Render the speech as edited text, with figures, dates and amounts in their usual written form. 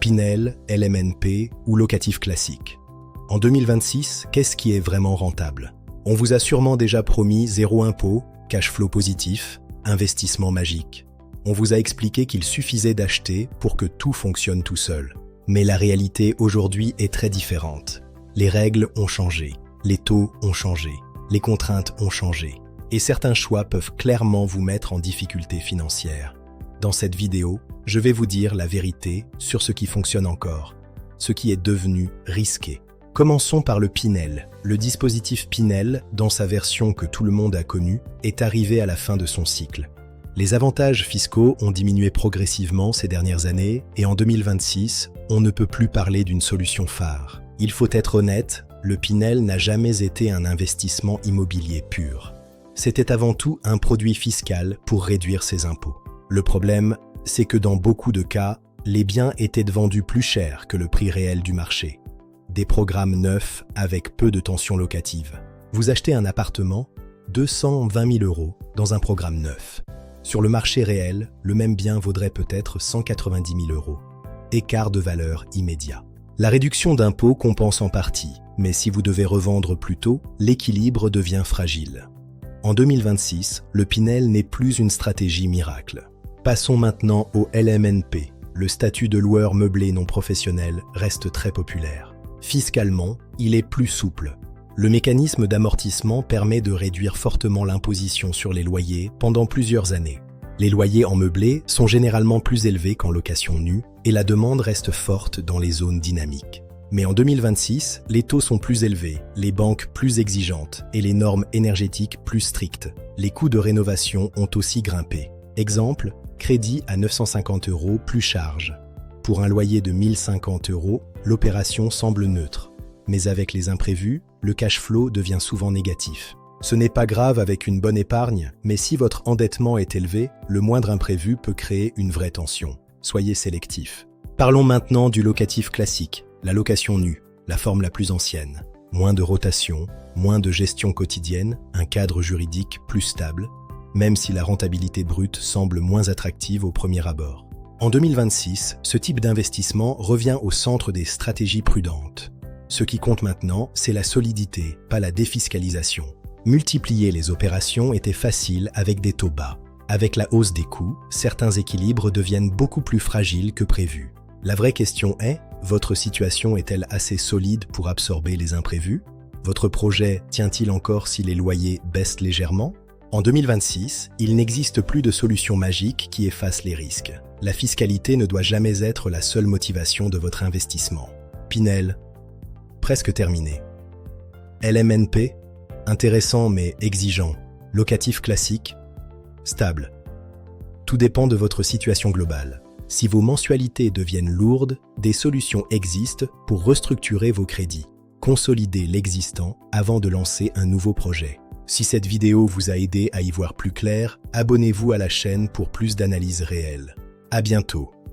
Pinel, LMNP ou locatif classique. En 2026, qu'est-ce qui est vraiment rentable? On vous a sûrement déjà promis zéro impôt, cash flow positif, investissement magique. On vous a expliqué qu'il suffisait d'acheter pour que tout fonctionne tout seul. Mais la réalité aujourd'hui est très différente. Les règles ont changé, les taux ont changé, les contraintes ont changé. Et certains choix peuvent clairement vous mettre en difficulté financière. Dans cette vidéo, je vais vous dire la vérité sur ce qui fonctionne encore, ce qui est devenu risqué. Commençons par le Pinel. Le dispositif Pinel, dans sa version que tout le monde a connue, est arrivé à la fin de son cycle. Les avantages fiscaux ont diminué progressivement ces dernières années et en 2026, on ne peut plus parler d'une solution phare. Il faut être honnête, le Pinel n'a jamais été un investissement immobilier pur. C'était avant tout un produit fiscal pour réduire ses impôts. Le problème, c'est que dans beaucoup de cas, les biens étaient vendus plus cher que le prix réel du marché. Des programmes neufs avec peu de tension locative. Vous achetez un appartement, 220 000 € dans un programme neuf. Sur le marché réel, le même bien vaudrait peut-être 190 000 €. Écart de valeur immédiat. La réduction d'impôts compense en partie, mais si vous devez revendre plus tôt, l'équilibre devient fragile. En 2026, le Pinel n'est plus une stratégie miracle. Passons maintenant au LMNP. Le statut de loueur meublé non professionnel reste très populaire. Fiscalement, il est plus souple. Le mécanisme d'amortissement permet de réduire fortement l'imposition sur les loyers pendant plusieurs années. Les loyers en meublé sont généralement plus élevés qu'en location nue et la demande reste forte dans les zones dynamiques. Mais en 2026, les taux sont plus élevés, les banques plus exigeantes et les normes énergétiques plus strictes. Les coûts de rénovation ont aussi grimpé. Exemple, crédit à 950 € plus charge. Pour un loyer de 1050 €, l'opération semble neutre. Mais avec les imprévus, le cash flow devient souvent négatif. Ce n'est pas grave avec une bonne épargne, mais si votre endettement est élevé, le moindre imprévu peut créer une vraie tension. Soyez sélectif. Parlons maintenant du locatif classique, la location nue, la forme la plus ancienne. Moins de rotation, moins de gestion quotidienne, un cadre juridique plus stable, même si la rentabilité brute semble moins attractive au premier abord. En 2026, ce type d'investissement revient au centre des stratégies prudentes. Ce qui compte maintenant, c'est la solidité, pas la défiscalisation. Multiplier les opérations était facile avec des taux bas. Avec la hausse des coûts, certains équilibres deviennent beaucoup plus fragiles que prévu. La vraie question est, votre situation est-elle assez solide pour absorber les imprévus? Votre projet tient-il encore si les loyers baissent légèrement? En 2026, il n'existe plus de solution magique qui efface les risques. La fiscalité ne doit jamais être la seule motivation de votre investissement. Pinel, presque terminé. LMNP, intéressant mais exigeant. Locatif classique, stable. Tout dépend de votre situation globale. Si vos mensualités deviennent lourdes, des solutions existent pour restructurer vos crédits. Consolider l'existant avant de lancer un nouveau projet. Si cette vidéo vous a aidé à y voir plus clair, abonnez-vous à la chaîne pour plus d'analyses réelles. À bientôt.